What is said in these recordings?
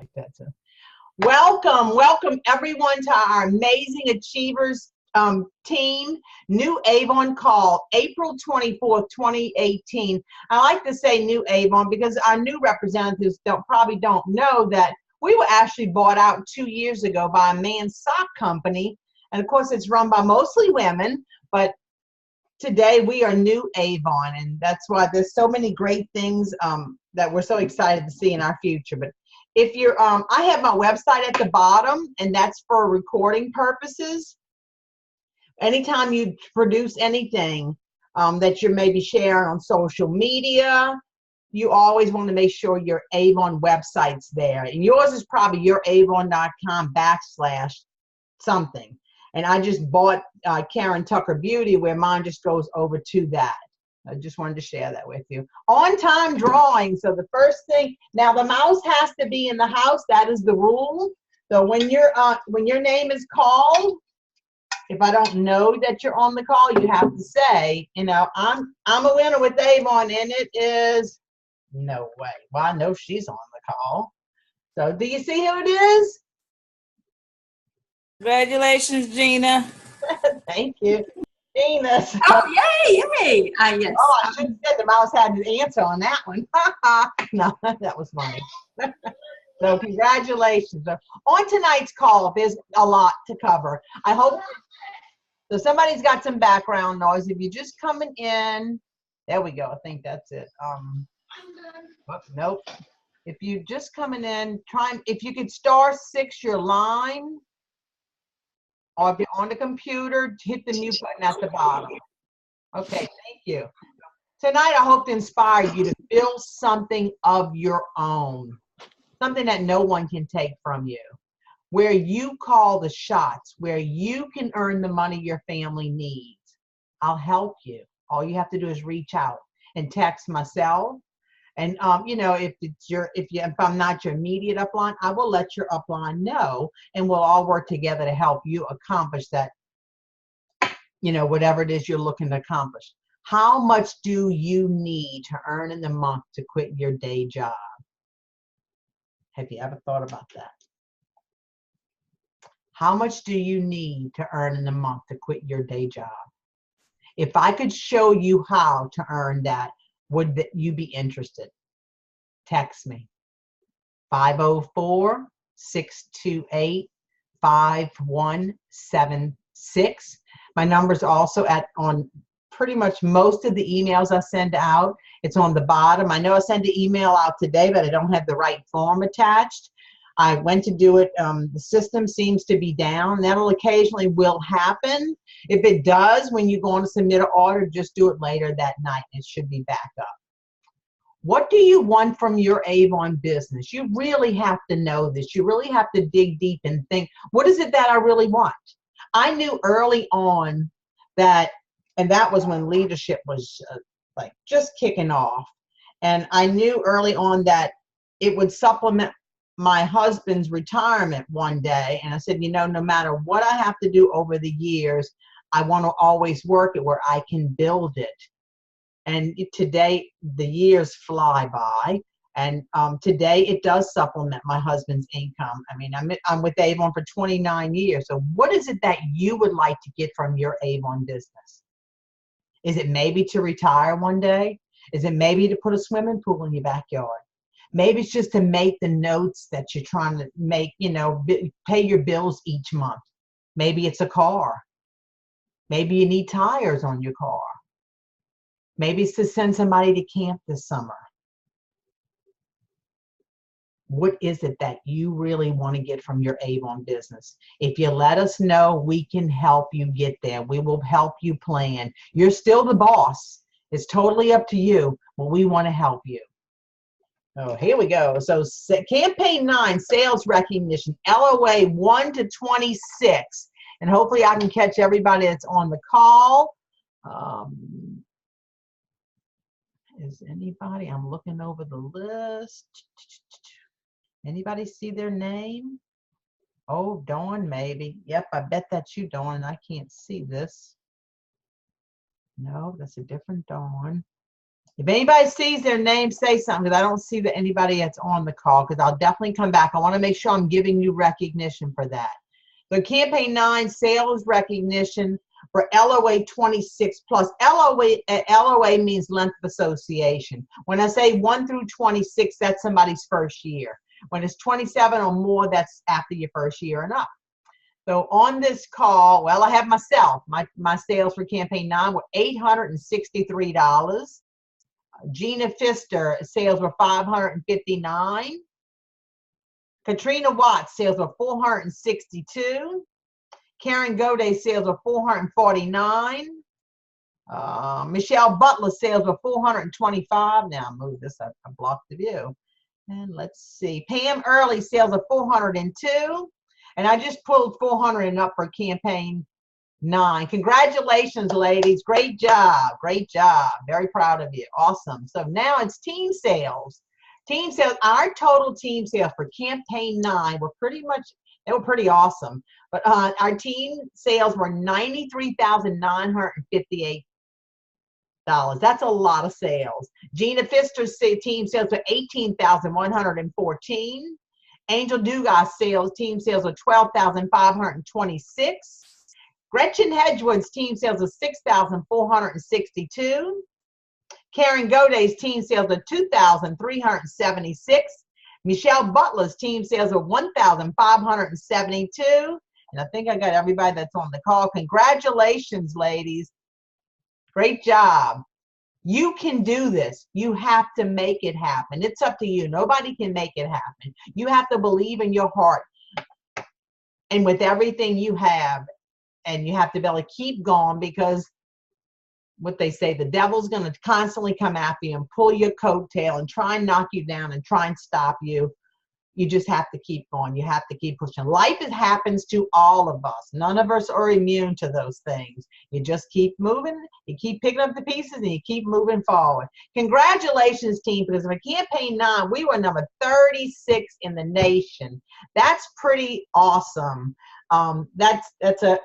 like that too. Welcome everyone to our Amazing Achievers team, New Avon Call, April 24th, 2018. I like to say New Avon because our new representatives probably don't know that we were actually bought out 2 years ago by a man's sock company. And of course, it's run by mostly women, but today we are New Avon, and that's why there's so many great things that we're so excited to see in our future. But if you're, I have my website at the bottom, and that's for recording purposes. Anytime you produce anything that you're maybe sharing on social media, you always want to make sure your Avon website's there. And yours is probably youravon.com/something. And I just bought Karen Tucker Beauty, where mine just goes over to that. I just wanted to share that with you. On-time drawing. So the first thing, now the mouse has to be in the house. That is the rule. So when your name is called, if I don't know that you're on the call, you have to say, you know, I'm a winner with Avon, and it is no way. Well, I know she's on the call. So do you see who it is? Congratulations, Gina. Thank you. Gina. So, oh, yay. Yes. Oh, I should have said the mouse had an answer on that one. No, that was funny. So congratulations. On tonight's call, there's a lot to cover. I hope, so somebody's got some background noise. If you're just coming in, there we go. I think that's it. Nope. If you're just coming in, if you could *6 your line, or if you're on the computer, hit the mute button at the bottom. Okay, thank you. Tonight, I hope to inspire you to build something of your own, something that no one can take from you, where you call the shots, where you can earn the money your family needs. I'll help you. All you have to do is reach out and text myself. And you know, if I'm not your immediate upline, I will let your upline know, and we'll all work together to help you accomplish that, you know, whatever it is you're looking to accomplish. How much do you need to earn in the month to quit your day job? Have you ever thought about that? How much do you need to earn in the month to quit your day job? If I could show you how to earn that, would you be interested? Text me. 504-628-5176. My number's also on pretty much most of the emails I send out. It's on the bottom. I know I sent an email out today, but I don't have the right form attached. I went to do it. The system seems to be down. That'll occasionally will happen. If it does, when you go on to submit an order, just do it later that night. It should be back up. What do you want from your Avon business? You really have to know this. You really have to dig deep and think, what is it that I really want? I knew early on that, and that was when leadership was like just kicking off. And I knew early on that it would supplement my husband's retirement one day. And I said, you know, no matter what I have to do over the years, I want to always work it where I can build it. And today, the years fly by. And today, it does supplement my husband's income. I mean, I'm with Avon for 29 years. So what is it that you would like to get from your Avon business? Is it maybe to retire one day? Is it maybe to put a swimming pool in your backyard? Maybe it's just to make the notes that you're trying to make, you know, pay your bills each month. Maybe it's a car. Maybe you need tires on your car. Maybe it's to send somebody to camp this summer. What is it that you really want to get from your Avon business? If you let us know, we can help you get there. We will help you plan. You're still the boss. It's totally up to you, but we want to help you. Oh, here we go. So campaign 9, sales recognition, LOA 1 to 26. And hopefully I can catch everybody that's on the call. Is anybody, I'm looking over the list. Anybody see their name? Oh, Dawn, maybe. Yep, I bet that's you, Dawn. I can't see this. No, that's a different Dawn. If anybody sees their name, say something, because I don't see that anybody that's on the call, because I'll definitely come back. I want to make sure I'm giving you recognition for that. So Campaign 9 sales recognition for LOA 26 plus. LOA means length of association. When I say 1 through 26, that's somebody's first year. When it's 27 or more, that's after your first year and up. So on this call, well, I have myself. My sales for Campaign 9 were $863. Gina Pfister sales were $559. Katrina Watts sales were $462. Karen Goday sales were $449. Michelle Butler sales were $425. Now I'll move this up. I blocked the view. And let's see. Pam Early sales are $402. And I just pulled 400 and up for Campaign 9. Congratulations, ladies. Great job. Great job. Very proud of you. Awesome. So now it's team sales. Team sales, our total team sales for Campaign 9 were pretty awesome. But our team sales were $93,958. That's a lot of sales. Gina Pfister's team sales were $18,114. Angel Dugas team sales were $12,526. Gretchen Hedgewood's team sales were $6,462. Karen Goday's team sales were $2,376. Michelle Butler's team sales were $1,572. And I think I got everybody that's on the call. Congratulations, ladies. Great job. You can do this. You have to make it happen. It's up to you. Nobody can make it happen. You have to believe in your heart and with everything you have. And you have to be able to keep going, because what they say, the devil's going to constantly come after you and pull your coattail and try and knock you down and try and stop you. You just have to keep going. You have to keep pushing. Life happens to all of us. None of us are immune to those things. You just keep moving. You keep picking up the pieces and you keep moving forward. Congratulations, team, because for Campaign 9, we were number 36 in the nation. That's pretty awesome. I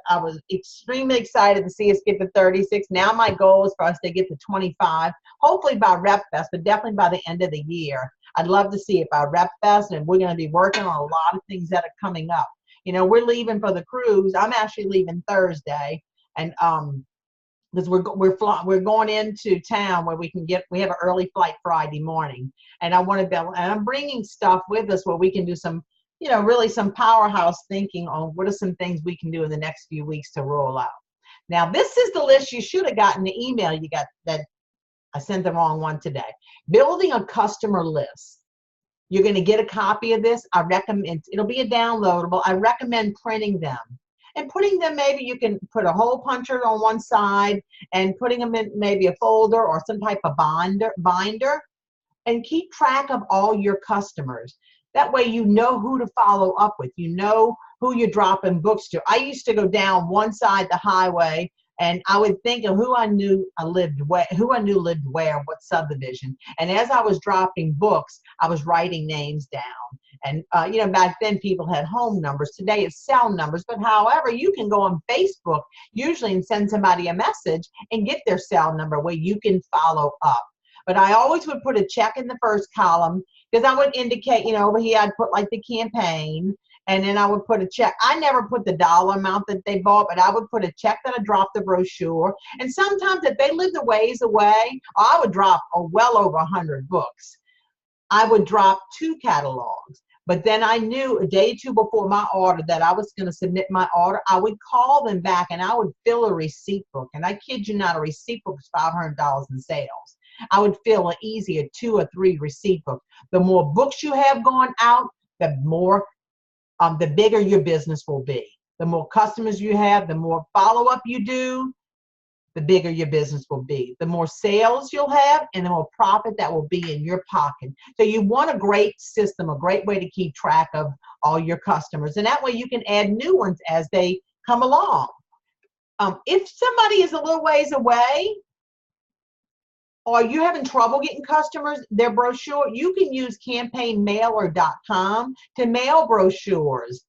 was extremely excited to see us get to 36. Now my goal is for us to get to 25, hopefully by RepFest, but definitely by the end of the year. I'd love to see it by RepFest, and we're going to be working on a lot of things that are coming up. You know, we're leaving for the cruise. I'm actually leaving Thursday, and because we're going into town where we have an early flight Friday morning, and I'm bringing stuff with us where we can do some, you know, really some powerhouse thinking on what are some things we can do in the next few weeks to roll out. Now, this is the list you should have gotten the email you got that I sent the wrong one today. Building a customer list. You're going to get a copy of this. I recommend, it'll be a downloadable. I recommend printing them and putting them, maybe you can put a hole puncher on one side and putting them in maybe a folder or some type of binder, and keep track of all your customers. That way you know who to follow up with. You know who you're dropping books to. I used to go down one side the highway, and I would think of who I knew lived where, what subdivision. And as I was dropping books, I was writing names down. And you know, back then people had home numbers. Today it's cell numbers. But however, you can go on Facebook usually and send somebody a message and get their cell number where you can follow up. But I always would put a check in the first column, because I would indicate, you know, over here I'd put like the campaign, and then I would put a check. I never put the dollar amount that they bought, but I would put a check that I dropped the brochure. And sometimes if they lived a ways away, I would drop well over 100 books. I would drop 2 catalogs. But then I knew a day or 2 before my order that I was going to submit my order. I would call them back and I would fill a receipt book. And I kid you not, a receipt book is $500 in sales. I would fill an easier 2 or 3 receipt books. The more books you have going out, the more, the bigger your business will be. The more customers you have, the more follow-up you do, the bigger your business will be. The more sales you'll have, and the more profit that will be in your pocket. So you want a great system, a great way to keep track of all your customers. And that way you can add new ones as they come along. If somebody is a little ways away, or you're having trouble getting customers their brochure, you can use campaignmailer.com to mail brochures.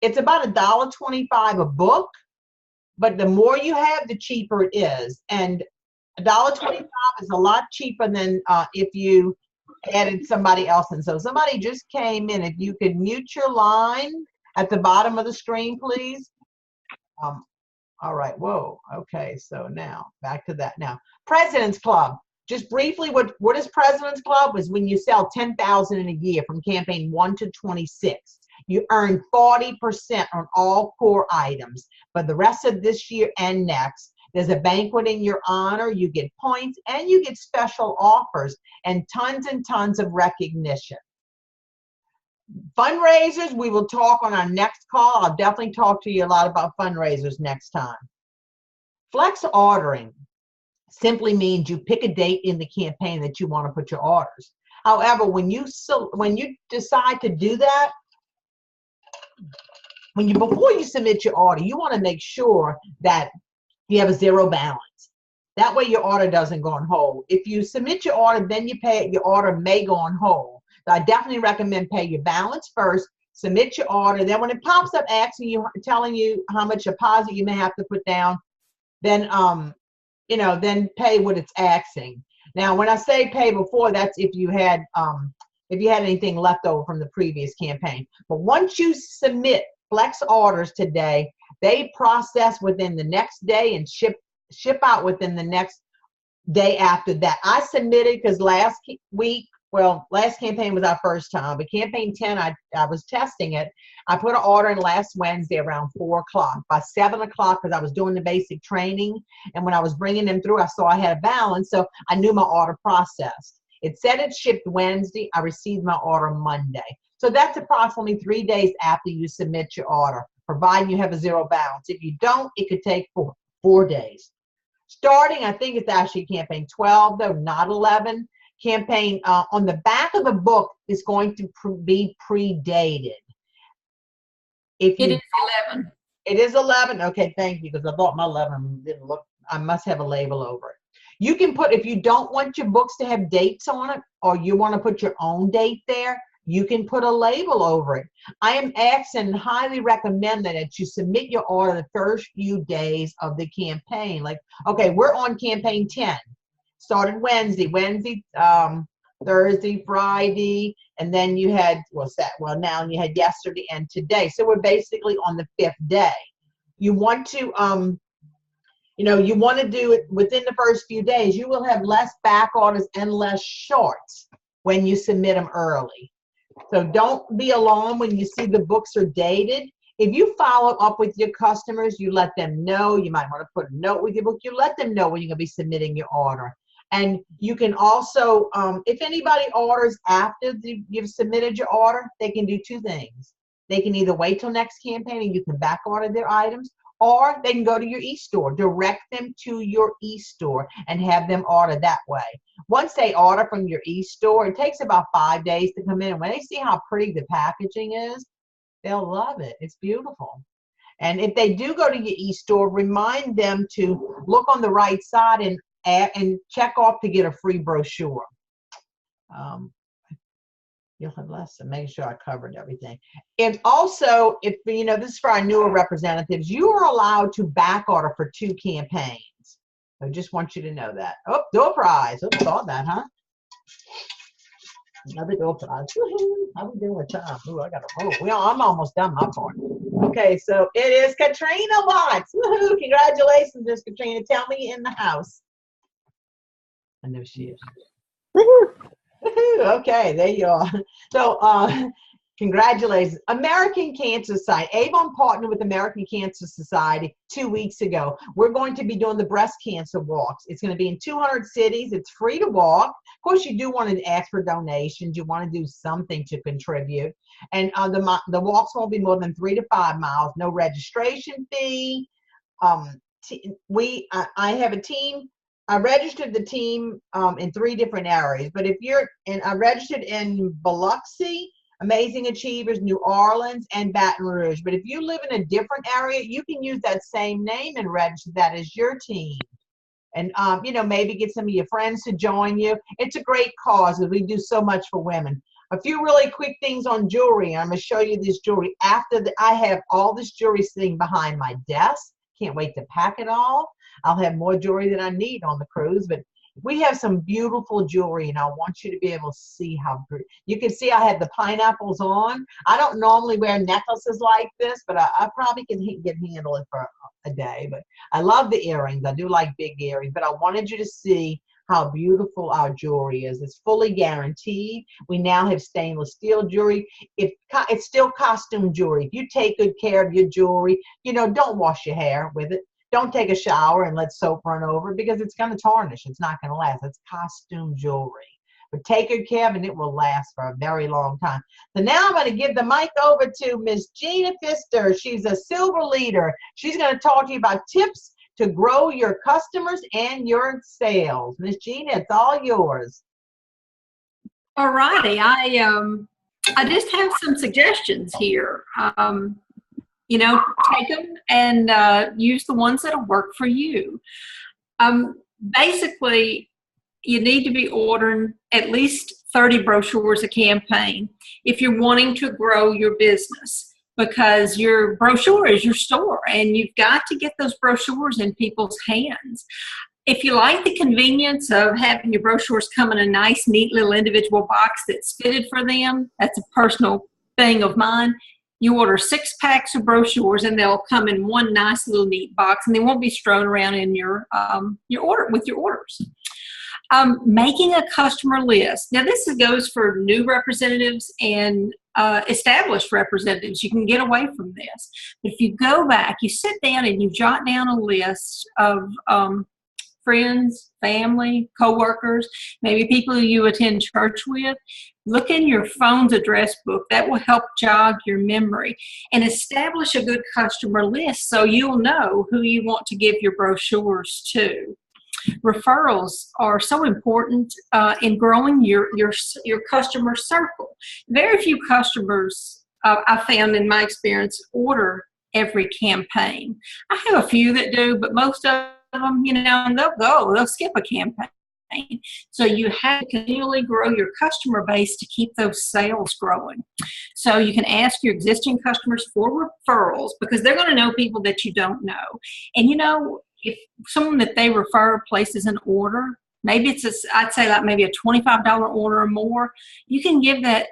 It's about $1.25 a book, but the more you have, the cheaper it is. And $1.25 is a lot cheaper than if you added somebody else in. So somebody just came in. If you could mute your line at the bottom of the screen, please. All right. Whoa. Okay. So now back to that. Now, President's Club. Just briefly, what is President's Club? Is when you sell 10,000 in a year from campaign 1 to 26. You earn 40% on all core items. For the rest of this year and next, there's a banquet in your honor. You get points and you get special offers and tons of recognition. Fundraisers, we will talk on our next call. I'll definitely talk to you a lot about fundraisers next time. Flex ordering simply means you pick a date in the campaign that you want to put your orders. However, when you decide to do that, before you submit your order, you want to make sure that you have a zero balance. That way your order doesn't go on hold. If you submit your order, then you pay it, your order may go on hold. So I definitely recommend pay your balance first, submit your order. Then when it pops up asking you, telling you how much deposit you may have to put down, then then pay what it's asking. Now, when I say pay before, that's if you had anything left over from the previous campaign. But once you submit Flex orders today, they process within the next day and ship out within the next day after that. I submitted because last campaign was our first time, but campaign 10, I was testing it. I put an order in last Wednesday around 4 o'clock. By 7 o'clock, because I was doing the basic training, and when I was bringing them through, I saw I had a balance, so I knew my order processed. It said it shipped Wednesday. I received my order Monday. So that's approximately 3 days after you submit your order, providing you have a zero balance. If you don't, it could take four days. Starting, I think it's actually campaign 12, though, not 11. Campaign on the back of the book is going to be predated. It is 11. It is 11. Okay, thank you, because I thought my 11 didn't look. I must have a label over it. You can put, if you don't want your books to have dates on it, or you want to put your own date there, you can put a label over it. I am asking, highly recommend that you submit your order the first few days of the campaign. Like, okay, we're on campaign 10. Started Wednesday, Thursday, Friday, and then you had, now you had yesterday and today. So we're basically on the 5th day. You want to, you want to do it within the first few days. You will have less back orders and less shorts when you submit them early. So don't be alarmed when you see the books are dated. If you follow up with your customers, you let them know. You might want to put a note with your book. You let them know when you're going to be submitting your order. And you can also, if anybody orders after you've submitted your order, they can do two things. They can either wait till next campaign and you can back order their items, or they can go to your e-store, direct them to your e-store and have them order that way. Once they order from your e-store, it takes about 5 days to come in. And when they see how pretty the packaging is, they'll love it. It's beautiful. And if they do go to your e-store, remind them to look on the right side and check off to get a free brochure. You'll have less, so make sure I covered everything. And also, if this is for our newer representatives, you are allowed to back order for 2 campaigns. I just want you to know that. Oh, door prize. Oh, saw that, huh? Another door prize. How we doing with time? Ooh, I got to roll. I'm almost done my part. Okay, so it is Katrina Watts. Woohoo! Congratulations, Miss Katrina. Tell me in the house. I know she is. Woohoo! Okay, there you are. So, congratulations. American Cancer Society. Avon partnered with American Cancer Society 2 weeks ago. We're going to be doing the breast cancer walks. It's going to be in 200 cities. It's free to walk. Of course, you do want to ask for donations. You want to do something to contribute. And the walks won't be more than 3 to 5 miles. No registration fee. I have a team. I registered the team in 3 different areas, but I registered in Biloxi, Amazing Achievers, New Orleans, and Baton Rouge. But if you live in a different area, you can use that same name and register that as your team. And, maybe get some of your friends to join you. It's a great cause because we do so much for women. A few really quick things on jewelry. I'm going to show you this jewelry. I have all this jewelry sitting behind my desk. can't wait to pack it all. I'll have more jewelry than I need on the cruise, but we have some beautiful jewelry, and I want you to be able to see how pretty. You can see I had the pineapples on. I don't normally wear necklaces like this, but I probably can handle it for a day. But I love the earrings. I do like big earrings, but I wanted you to see how beautiful our jewelry is. It's fully guaranteed. We now have stainless steel jewelry. It's still costume jewelry. If you take good care of your jewelry, don't wash your hair with it. Don't take a shower and let soap run over it because it's going to tarnish. It's not going to last. It's costume jewelry. But take good care of it and it will last for a very long time. So now I'm going to give the mic over to Miss Gina Pfister. She's a silver leader. She's going to talk to you about tips to grow your customers and your sales. Miss Gina, it's all yours. All righty. I just have some suggestions here. Take them and use the ones that'll work for you. Basically, you need to be ordering at least 30 brochures a campaign if you're wanting to grow your business, because your brochure is your store and you've got to get those brochures in people's hands. If you like the convenience of having your brochures come in a nice, neat little individual box that's fitted for them, that's a personal thing of mine. You order 6 packs of brochures and they'll come in one nice little neat box and they won't be strewn around in your order with your orders. Making a customer list. Now this goes for new representatives and established representatives. You can get away from this. But if you go back, you sit down and you jot down a list of friends, family, coworkers, maybe people who you attend church with. Look in your phone's address book. That will help jog your memory and establish a good customer list so you'll know who you want to give your brochures to. Referrals are so important in growing your customer circle. Very few customers, I found in my experience, order every campaign. I have a few that do, but most of them, they'll skip a campaign. So you have to continually grow your customer base to keep those sales growing. So you can ask your existing customers for referrals because they're going to know people that you don't know. And if someone that they refer places an order, maybe I'd say like maybe a $25 order or more, you can give that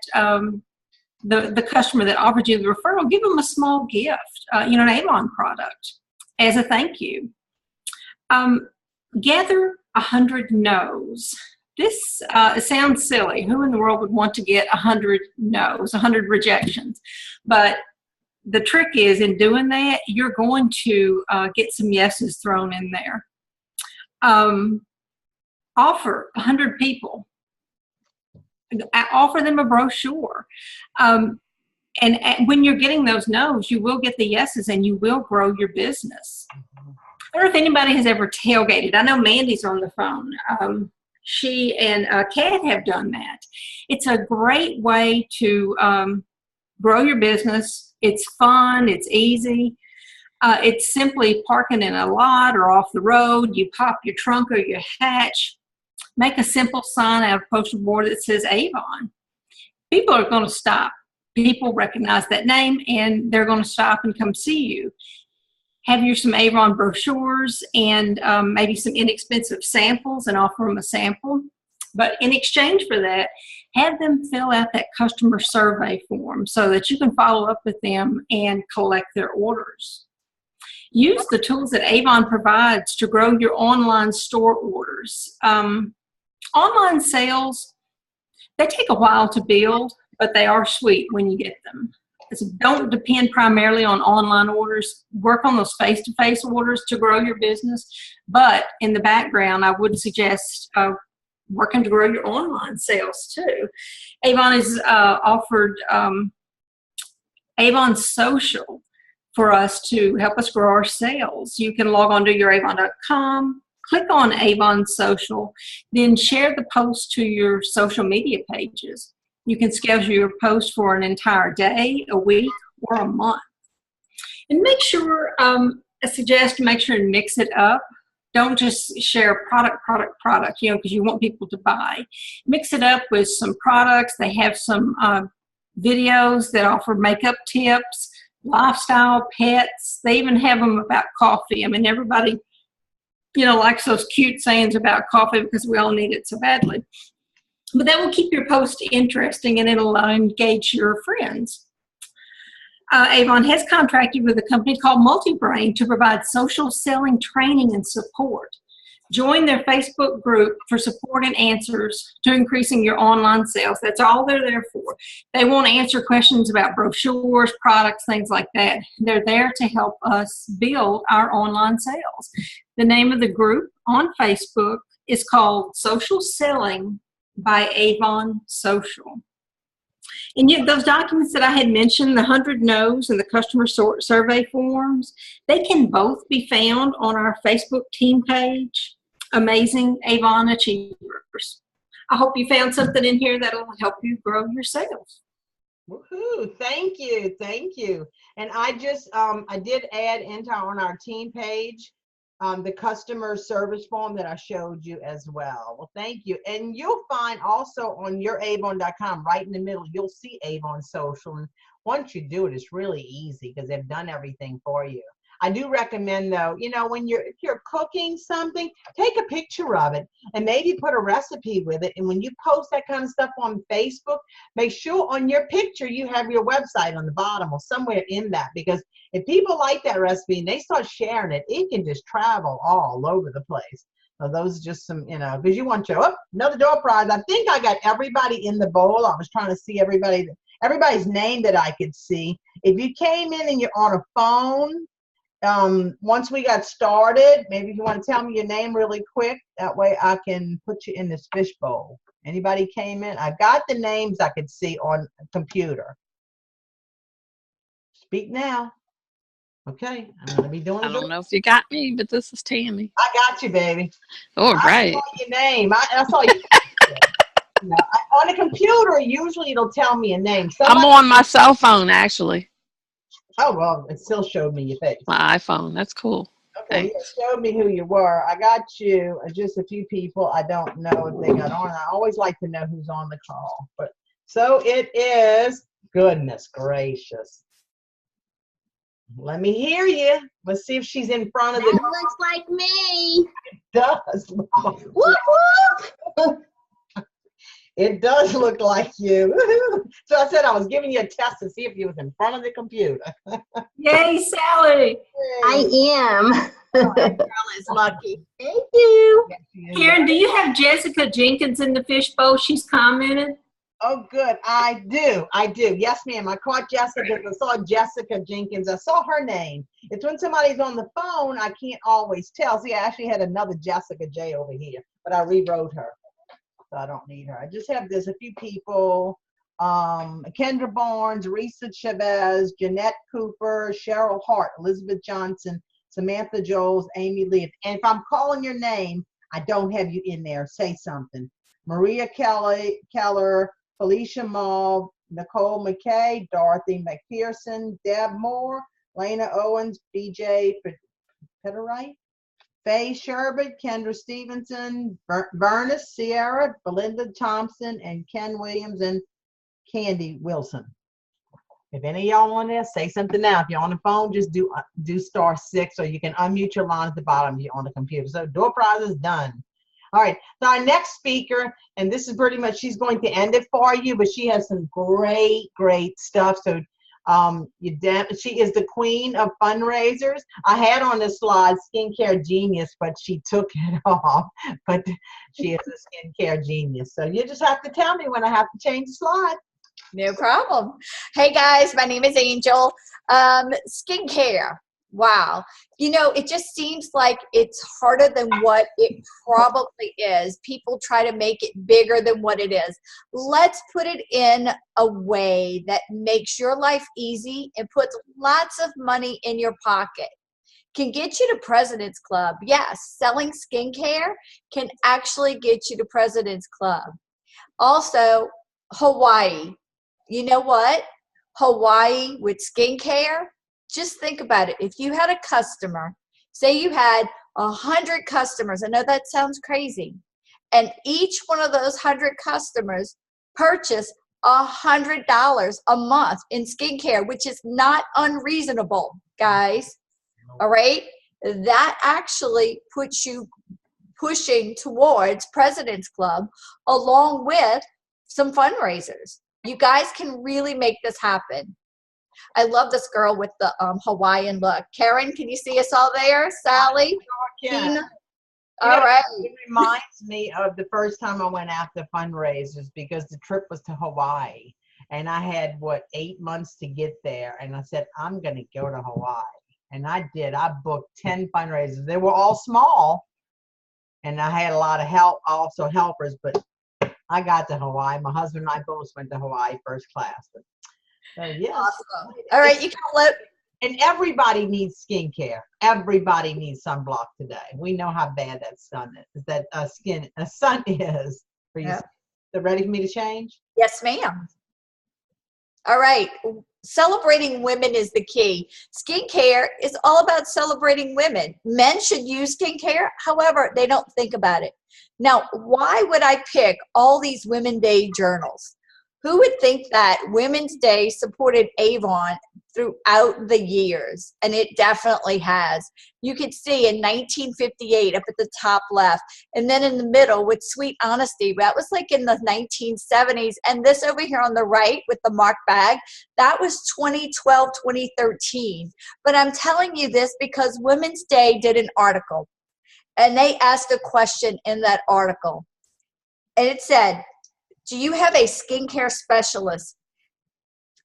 the customer that offered you the referral, give them a small gift, an Avon product as a thank you. Gather 100 no's. This sounds silly. Who in the world would want to get 100 no's, 100 rejections? But the trick is in doing that, you're going to get some yeses thrown in there. Offer 100 people. Offer them a brochure. And when you're getting those no's, you will get the yeses and you will grow your business. I don't know if anybody has ever tailgated. I know Mandy's on the phone. She and Kat have done that. It's a great way to grow your business. It's fun. It's easy. It's simply parking in a lot or off the road. You pop your trunk or your hatch. Make a simple sign out of postal board that says Avon. People are going to stop. People recognize that name and they're going to stop and come see you. Have you some Avon brochures and maybe some inexpensive samples and offer them a sample. But in exchange for that, have them fill out that customer survey form so that you can follow up with them and collect their orders. Use the tools that Avon provides to grow your online store orders. Online sales, they take a while to build, but they are sweet when you get them. So don't depend primarily on online orders. Work on those face-to-face orders to grow your business. But in the background, I would suggest working to grow your online sales too. Avon has offered Avon Social for us to help us grow our sales. You can log on to youravon.com, click on Avon Social, then share the post to your social media pages. You can schedule your post for an entire day, a week, or a month. And make sure, I suggest make sure and mix it up. Don't just share product, because you want people to buy. Mix it up with some products. They have some videos that offer makeup tips, lifestyle, pets. They even have them about coffee. I mean, everybody, likes those cute sayings about coffee because we all need it so badly. But that will keep your post interesting and it'll engage your friends. Avon has contracted with a company called Multibrain to provide social selling training and support. Join their Facebook group for support and answers to increasing your online sales. That's all they're there for. They want to answer questions about brochures, products, things like that. They're there to help us build our online sales. The name of the group on Facebook is called Social Selling by Avon Social. And yet those documents that I had mentioned, the 100 No's and the customer survey forms, they can both be found on our Facebook team page, Amazing Avon Achievers. I hope you found something in here that'll help you grow your sales. Woohoo! Thank you, thank you. And I just I did add on our team page the customer service form that I showed you as well. Well, thank you. And you'll find also on youravon.com, right in the middle, you'll see Avon Social. And once you do it, it's really easy because they've done everything for you. I do recommend though, when if you're cooking something, take a picture of it and maybe put a recipe with it. And when you post that kind of stuff on Facebook, make sure on your picture you have your website on the bottom or somewhere in that, because if people like that recipe and they start sharing it, it can just travel all over the place. So those are just some, because you want another door prize. I think I got everybody in the bowl. I was trying to see everybody's name that I could see. If you came in and you're on a phone, once we got started, maybe if you want to tell me your name really quick, that way I can put you in this fishbowl. Anybody came in? I got the names I could see on a computer. Speak now. Okay, I'm gonna be doing. I don't know if you got me, but this is Tammy. I got you, baby. All right. I saw your name. I saw you. On a computer, usually it'll tell me a name. I'm on my cell phone, actually. Oh, well, it still showed me your face. My iPhone. That's cool. Okay, it showed me who you were. I got you. Just a few people. I don't know if they got on. I always like to know who's on the call. But so it is. Goodness gracious. Let me hear you. Let's see if she's in front of the. That looks like me. It does look like you. Whoop, whoop. It does look like you. So I said I was giving you a test to see if you was in front of the computer. Yay, Sally. I am. Girl is lucky. Thank you. Karen, do you have Jessica Jenkins in the fishbowl? She's commented. Oh, good. I do. Yes, ma'am. I caught Jessica. I saw Jessica Jenkins. I saw her name. It's when somebody's on the phone, I can't always tell. See, I actually had another Jessica J over here, but I rewrote her. So I don't need her. I just have there's a few people. Kendra Barnes, Risa Chavez, Jeanette Cooper, Cheryl Hart, Elizabeth Johnson, Samantha Jones, Amy Lee. And if I'm calling your name, I don't have you in there. Say something. Maria Keller, Felicia Mall, Nicole McKay, Dorothy McPherson, Deb Moore, Lena Owens, BJ Petterwright, Faye Sherbert, Kendra Stevenson, Bernice Sierra, Belinda Thompson, and Ken Williams and Candy Wilson. If any of y'all on there, say something now. If you're on the phone, just do *6, or you can unmute your line at the bottom if you're on the computer. So door prize is done. All right, so our next speaker, and this is pretty much, she's going to end it for you, but she has some great stuff. So she is the queen of fundraisers. I had on this slide Skincare Genius, but she took it off. But she is a skincare genius. So you just have to tell me when I have to change the slide. No problem. Hey guys, my name is Angel. Skincare. Wow. It just seems like it's harder than what it probably is. People try to make it bigger than what it is. Let's put it in a way that makes your life easy and puts lots of money in your pocket. Can get you to President's Club. Yes, selling skincare can actually get you to President's Club. Also, Hawaii. You know what? Hawaii with skincare. Just think about it. If you had a customer, say you had 100 customers, I know that sounds crazy, and each one of those 100 customers purchased $100 a month in skincare, which is not unreasonable, guys. All right. That actually puts you pushing towards President's Club along with some fundraisers. You guys can really make this happen. I love this girl with the Hawaiian look. Karen, can you see us all there? Sally? Yeah. Tina? All right. It reminds me of the first time I went out to fundraisers because the trip was to Hawaii. And I had, 8 months to get there. And I said, I'm going to go to Hawaii. And I did. I booked 10 fundraisers. They were all small. And I had a lot of help, also helpers. But I got to Hawaii. My husband and I both went to Hawaii first class. So, yes. Awesome. All right. You can let. And everybody needs skincare. Everybody needs sunblock today. We know how bad that sun is for you. Yeah. So ready for me to change? Yes, ma'am. All right. Celebrating women is the key. Skincare is all about celebrating women. Men should use skincare. However, they don't think about it. Now, why would I pick all these Women's Day journals? Who would think that Women's Day supported Avon throughout the years? And it definitely has. You could see in 1958 up at the top left, and then in the middle with Sweet Honesty, that was like in the 1970s. And this over here on the right with the Mark bag, that was 2012, 2013. But I'm telling you this because Women's Day did an article, and they asked a question in that article. And it said, do you have a skincare specialist?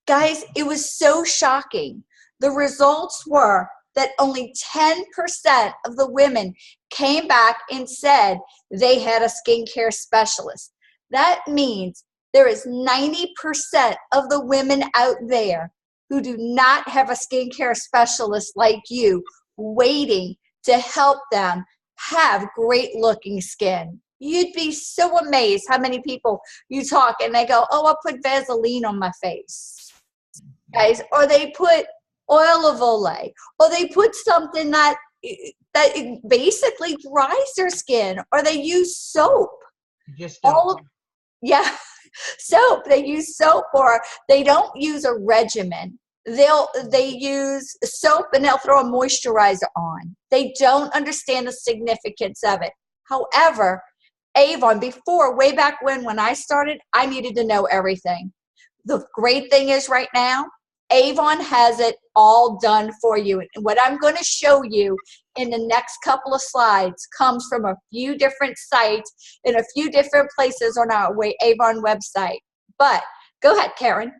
Guys, it was so shocking. The results were that only 10% of the women came back and said they had a skincare specialist. That means there is 90% of the women out there who do not have a skincare specialist like you waiting to help them have great looking skin. You'd be so amazed how many people you talk and they go, oh, I'll put Vaseline on my face, guys, or they put oil of Olay, or they put something that basically dries their skin, or they use soap. Soap. They use soap, or they don't use a regimen. They use soap and they'll throw a moisturizer on. They don't understand the significance of it. However, Avon, before, way back when I started, I needed to know everything. The great thing is right now, Avon has it all done for you. And what I'm going to show you in the next couple of slides comes from a few different sites in a few different places on our Avon website. But go ahead, Karen.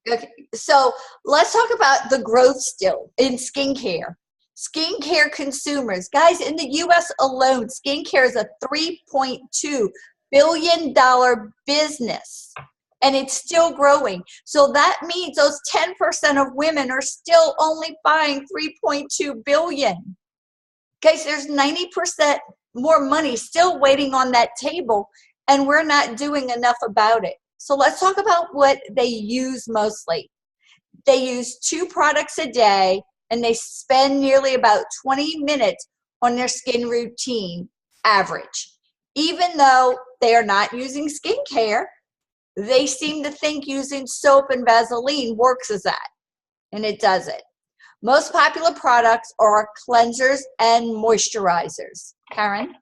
Okay, so let's talk about the growth still in skincare. Skincare consumers, guys, in the U.S. alone, skincare is a $3.2 billion business, and it's still growing. So that means those 10% of women are still only buying $3.2 billion. Guys, there's 90% more money still waiting on that table, and we're not doing enough about it. So let's talk about what they use mostly. They use 2 products a day, and they spend nearly about 20 minutes on their skin routine average. Even though they are not using skincare, they seem to think using soap and Vaseline works as that, and it doesn't. Most popular products are cleansers and moisturizers. Karen?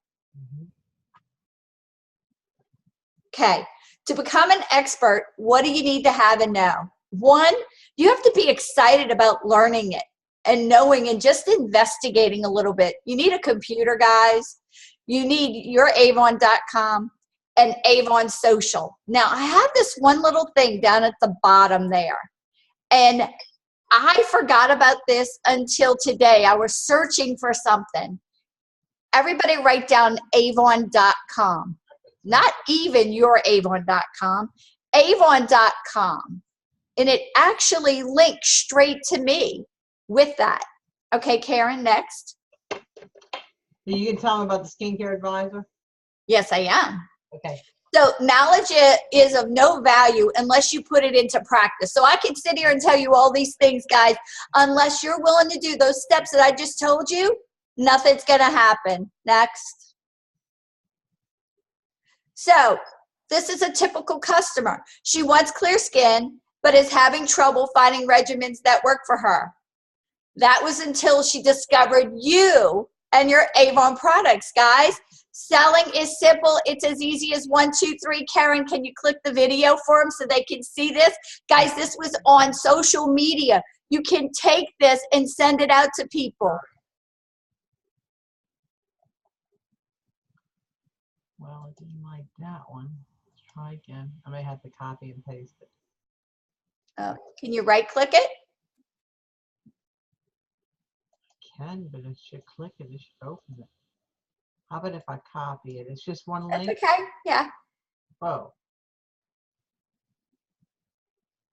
Okay, to become an expert, what do you need to have and know? 1, you have to be excited about learning it and knowing and just investigating a little bit. You need a computer, guys. You need your Avon.com and Avon Social. Now, I have this one little thing down at the bottom there, and I forgot about this until today. I was searching for something. Everybody write down Avon.com. Not even your Avon.com, Avon.com. And it actually links straight to me with that. Okay, Karen, next. You can tell them about the skincare advisor? Yes, I am. Okay. So knowledge is of no value unless you put it into practice. So I can sit here and tell you all these things, guys. Unless you're willing to do those steps that I just told you, nothing's going to happen. Next. So This is a typical customer. She wants clear skin, but is having trouble finding regimens that work for her. That was until she discovered you and your Avon products, guys. Selling is simple. It's as easy as 1, 2, 3. Karen, can you click the video for them so they can see this? Guys, this was on social media. You can take this and send it out to people. Well, it didn't like that one. Let's try again. I may have to copy and paste it. Can you right click it? Can, but it should click it. It should open it. How about if I copy it? It's just one That's link. okay. Yeah. Oh.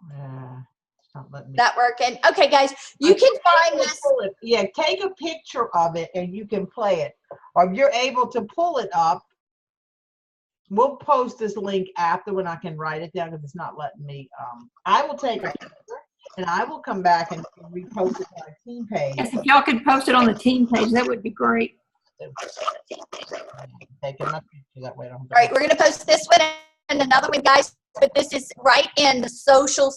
It's not letting me. Not working. Okay, guys, you can find this. Pull it. Yeah, take a picture of it and you can play it. Or if you're able to pull it up, we'll post this link after when I can write it down because it's not letting me. I will take a picture and I will come back and repost it on our team page. Yes, if y'all could post it on the team page, that would be great. Taking my picture that way. I don't have to- All right, we're going to post this one and another one, guys. But this is right in the social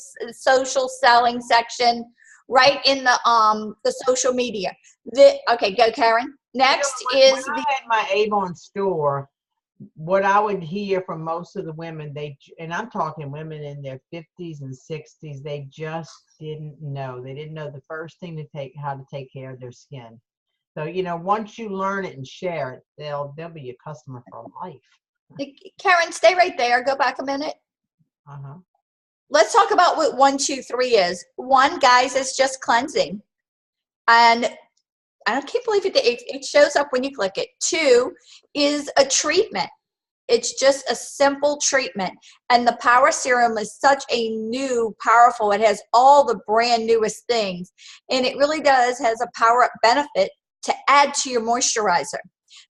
selling section, right in the social media. Okay, go, Karen. Next When is I had my Avon store, what I would hear from most of the women, and I'm talking women in their 50s and 60s, they just didn't know. They didn't know the first thing how to take care of their skin. So, once you learn it and share it, they'll be your customer for life. Karen, stay right there. Go back a minute. Uh-huh. Let's talk about what 1, 2, 3 is. 1, guys, is just cleansing. And I can't believe it shows up when you click it. 2 is a treatment. It's just a simple treatment. And the Power Serum is such a new, powerful, it has all the brand newest things. And it really has a power up benefit to add to your moisturizer.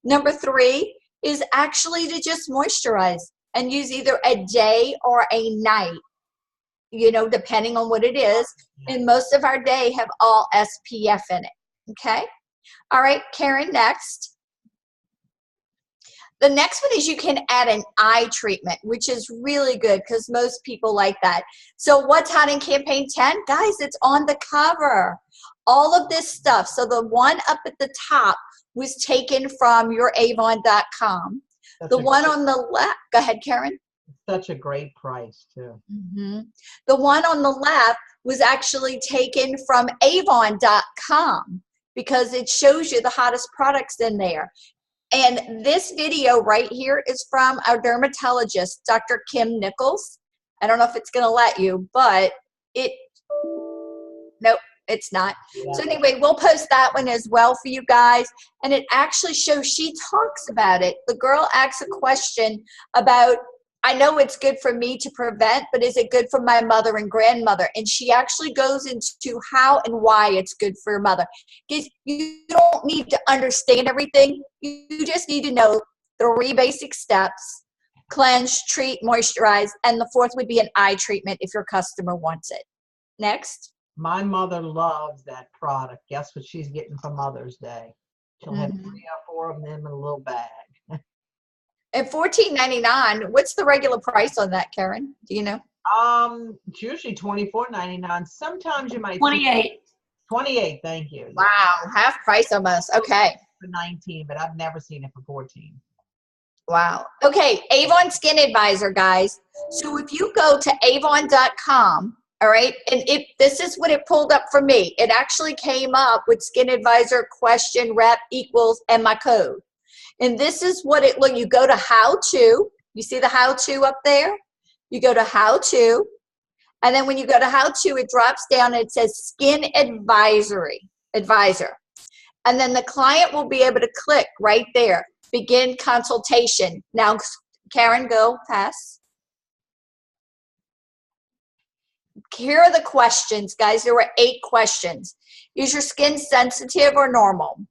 Number 3 is actually to just moisturize and use either a day or a night, depending on what it is. And most of our day have all SPF in it, okay? All right, Karen, next. The next one is you can add an eye treatment, which is really good because most people like that. So what's hot in campaign 10? Guys, it's on the cover. All of this stuff. So the one up at the top was taken from youravon.com. The one on the left, go ahead, Karen. Such a great price, too. Mm-hmm. The one on the left was actually taken from avon.com because it shows you the hottest products in there. And this video right here is from our dermatologist, Dr. Kim Nichols. I don't know if it's going to let you, but nope, it's not. Yeah. So anyway, we'll post that one as well for you guys. And it actually shows, she talks about it. The girl asks a question about, I know it's good for me to prevent, but is it good for my mother and grandmother? And she actually goes into how and why it's good for your mother. Because you don't need to understand everything. You just need to know 3 basic steps: cleanse, treat, moisturize, and the 4th would be an eye treatment if your customer wants it. Next. My mother loves that product. Guess what she's getting for Mother's Day? She'll have 3 or 4 of them in a little bag. At $14.99, what's the regular price on that, Karen? Do you know? It's usually $24.99. Sometimes you might 28. 28, thank you. Wow, half price almost. Okay. For 19, but I've never seen it for 14. Wow. Okay, Avon Skin Advisor, guys. So if you go to avon.com, all right, and this is what it pulled up for me. It actually came up with Skin Advisor question rep equals and my code. And this is what it look. You go to how to. You see the how to up there? You go to how to. And then when you go to how to, it drops down and it says Skin Advisor. And then the client will be able to click right there. Begin consultation. Now, Karen, go pass. Here are the questions, guys. There were 8 questions. Is your skin sensitive or normal?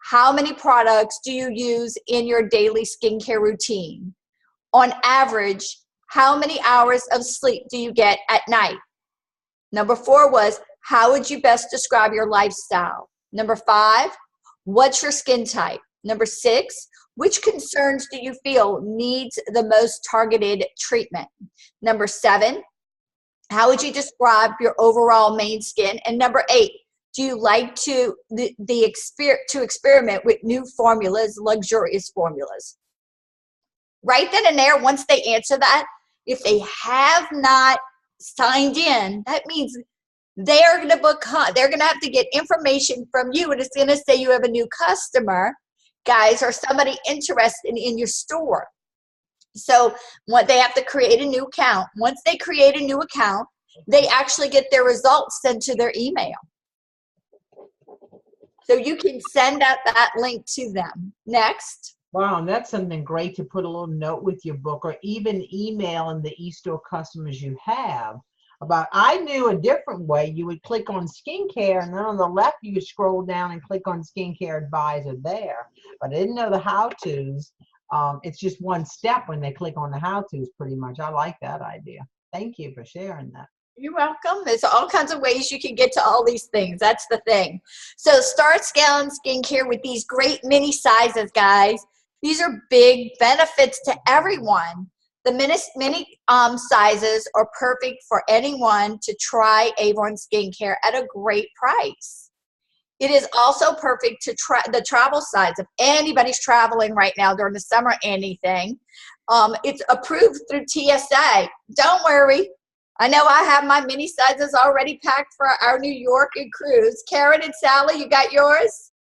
How many products do you use in your daily skincare routine? On average, how many hours of sleep do you get at night? Number 4 was, how would you best describe your lifestyle? Number 5, what's your skin type? Number 6, which concerns do you feel needs the most targeted treatment? Number 7, how would you describe your overall main skin? And number 8, do you like to experiment with new formulas, luxurious formulas? Right then and there, once they answer that, if they have not signed in, that means they're going to have to get information from you, and it's going to say you have a new customer, guys, or somebody interested in your store. So what they have to create a new account. Once they create a new account, they actually get their results sent to their email. So you can send out that link to them. Next. Wow, and that's something great to put a little note with your book, or even email in the eStore customers you have about. I knew a different way. You would click on skincare, and then on the left you would scroll down and click on skincare advisor there. But I didn't know the how-tos. It's just one step when they click on the how-tos pretty much. I like that idea. Thank you for sharing that. You're welcome. There's all kinds of ways you can get to all these things. That's the thing. So start scaling skincare with these great mini sizes, guys. These are big benefits to everyone. The mini sizes are perfect for anyone to try Avon skincare at a great price. It is also perfect to try the travel size. If anybody's traveling right now during the summer, anything, it's approved through TSA. Don't worry. I know I have my mini sizes already packed for our New York and cruise. Karen and Sally, you got yours?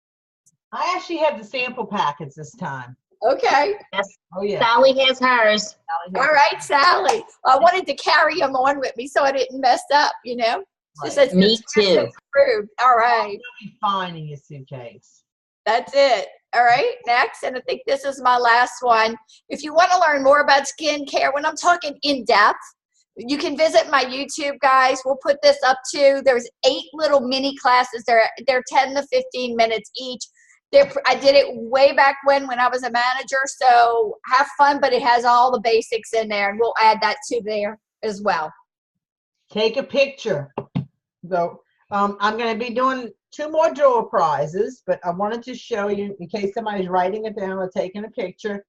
I actually have the sample packets this time. Okay. Yes. Oh, yeah. Sally has hers. All right, Sally. I wanted to carry them on with me so I didn't mess up, you know? Right. Me too. Approved. All right. You'll be fine in your suitcase. That's it. All right, next, and I think this is my last one. If you want to learn more about skincare, when I'm talking in depth, you can visit my YouTube, guys. We'll put this up too. There's 8 little mini classes. They're 10 to 15 minutes each. I did it way back when I was a manager, so have fun, but it has all the basics in there, and we'll add that to there as well. Take a picture. So I'm going to be doing 2 more door prizes, but I wanted to show you in case somebody's writing it down or taking a picture.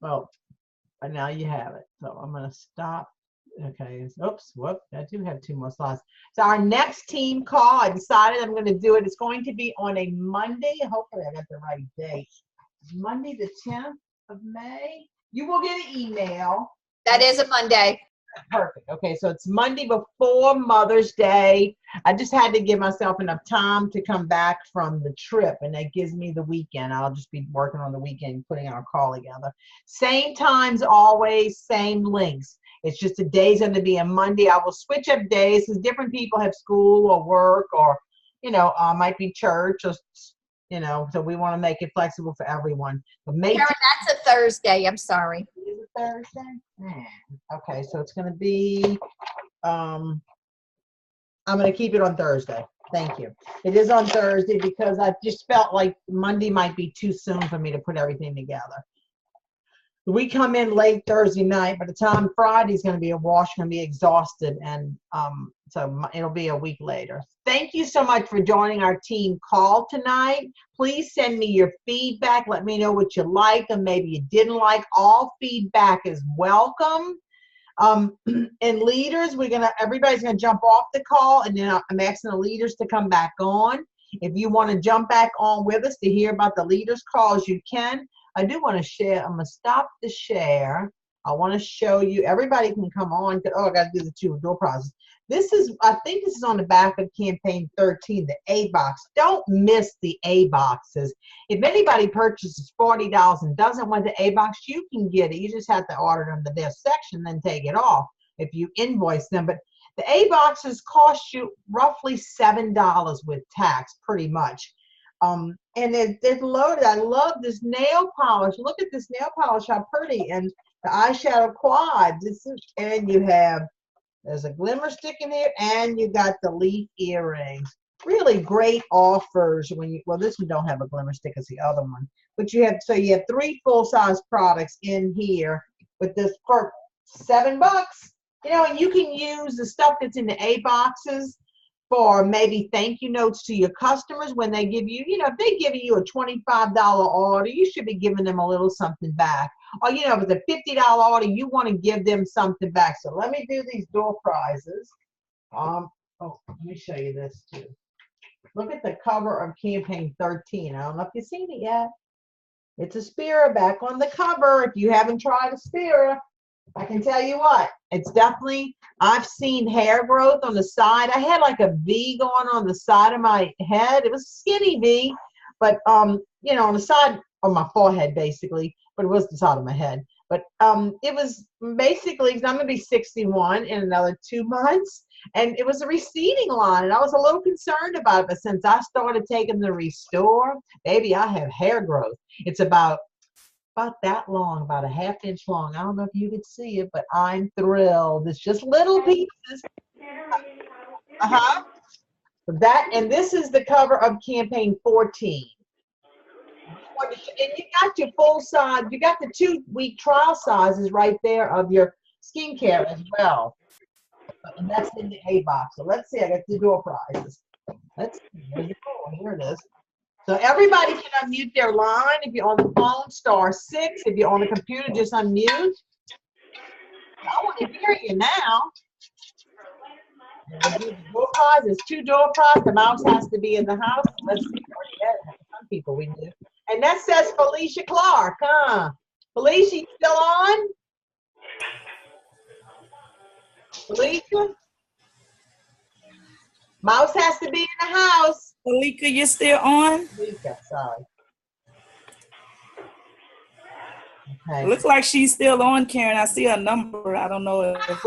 Well, but now you have it. So I'm going to stop. Okay. Oops. Whoop. I do have 2 more slides. So our next team call, I decided I'm going to do it. It's going to be on a Monday. Hopefully I got the right date. Monday the 10th of May. You will get an email. That is a Monday. Perfect. Okay, so it's Monday before Mother's Day. I just had to give myself enough time to come back from the trip, and that gives me the weekend. I'll just be working on the weekend, putting our call together. Same times always, same links. It's just the day's going to be a Monday. I will switch up days because different people have school or work or, might be church or, so we want to make it flexible for everyone. But Karen, that's a Thursday. I'm sorry. Is it Thursday? Okay, so it's going to be, I'm going to keep it on Thursday. Thank you. It is on Thursday because I just felt like Monday might be too soon for me to put everything together. We come in late Thursday night. By the time Friday's going to be a wash, going to be exhausted, and so it'll be a week later. Thank you so much for joining our team call tonight. Please send me your feedback. Let me know what you liked and maybe you didn't like. All feedback is welcome. And leaders, everybody's gonna jump off the call, and then I'm asking the leaders to come back on. If you want to jump back on with us to hear about the leaders calls, you can. I do want to share. I'm going to stop the share. I want to show you. Everybody can come on. I got to do the 2 door prizes. I think this is on the back of campaign 13, the A box. Don't miss the A boxes. If anybody purchases $40 and doesn't want the A box, you can get it. You just have to order them to their section, then take it off if you invoice them. But the A boxes cost you roughly $7 with tax, pretty much. And it's loaded. I love this nail polish. Look at this nail polish, how pretty. And the eyeshadow quads. And there's a glimmer stick in here, and you got the leaf earrings. Really great offers this one don't have a glimmer stick as the other one. But you have 3 full-size products in here with this for $7. And you can use the stuff that's in the A boxes. for maybe thank you notes to your customers when they give you, if they give you a $25 order, you should be giving them a little something back. Or, if it's a $50 order, you want to give them something back. So let me do these door prizes. Let me show you this too. Look at the cover of campaign 13. I don't know if you've seen it yet. It's a Spira back on the cover. If you haven't tried a Spira, I can tell you what, it's definitely, I've seen hair growth on the side. I had like a V going on the side of my head. It was a skinny V, but, on the side of my forehead, basically, but it was the side of my head. But it was basically, I'm going to be 61 in another 2 months, and it was a receding line, and I was a little concerned about it. But since I started taking the Restore, baby, I have hair growth. It's about that long, about a ½ inch long. I don't know if you could see it, but I'm thrilled. It's just little pieces. And this is the cover of campaign 14. And you got your full size, you got the 2-week trial sizes right there of your skincare as well. And that's in the A box. So let's see, I got the door prizes. Let's see, here it is. So everybody can unmute their line. If you're on the phone, *6. If you're on the computer, just unmute. I want to hear you now. Door prize. There's 2 door prizes. The mouse has to be in the house. Let's see. Some people we do. And that says Felicia Clark, huh? Felicia, you still on? Felicia? Mouse has to be in the house. Malika, you still on? Felicia, sorry. Okay. Looks like she's still on, Karen. I see her number. I don't know if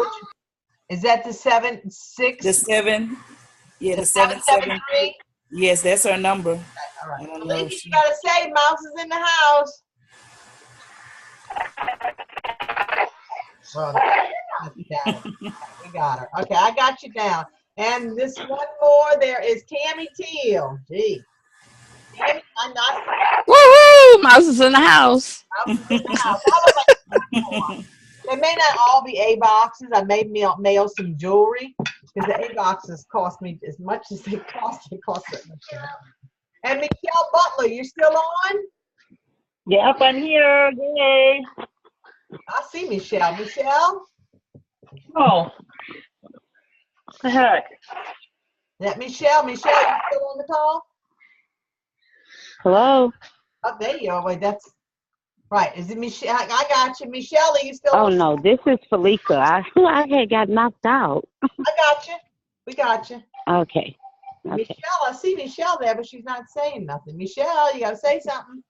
Is that the 7-6? the 7. Yeah, the 773? Yes, that's her number. Okay, all right. I don't know if Felicia, you gotta say mouse is in the house. Well, we got her. Okay, I got you down. And this one more, there is Tammy Teal. Gee. Tammy, I'm not. Woohoo! Mouse is in the house. Mouse is in the house. They may not all be A boxes. I may mail some jewelry because the A boxes cost me as much as they cost. They cost that much. And Michelle Butler, you still on? Yep, I'm here. Yay. I see Michelle. Michelle? Oh. The heck? That Michelle. Michelle, you still on the call? Hello? Oh, there you are. Wait, that's right. Is it Michelle? I got you. Michelle, are you still Oh, on? no, this is Felicia. I had got knocked out. I got you. We got you. Okay. Michelle, I see Michelle there, but she's not saying nothing. Michelle, you got to say something.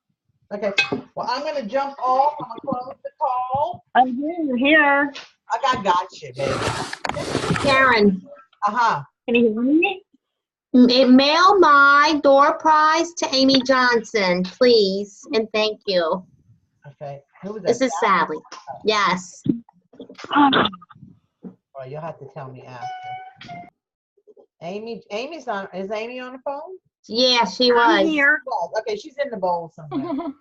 Okay. Well, I'm going to jump off. I'm going to close the call. I'm here. I got you, baby. Karen, Uh-huh. Can you hear me? mail my door prize to Amy Johnson, please, and thank you. Okay. Who was that? This is Sally. Yes. Well, you'll have to tell me after. Amy's on. Is Amy on the phone? Yeah, she I'm was. here. Well, okay, she's in the bowl somewhere.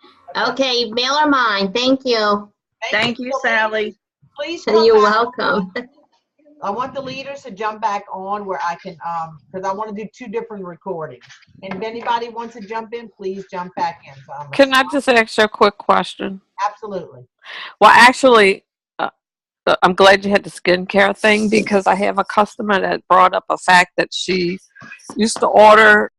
Okay, mail her mine. Thank you. Thank you, Sally. Please come You're back. welcome. I want the leaders to jump back on where I can, because I want to do 2 different recordings. And if anybody wants to jump in, please jump back in. So Can I just ask you a quick question? Absolutely. Well, actually, I'm glad you had the skincare thing because I have a customer that brought up a fact that she used to order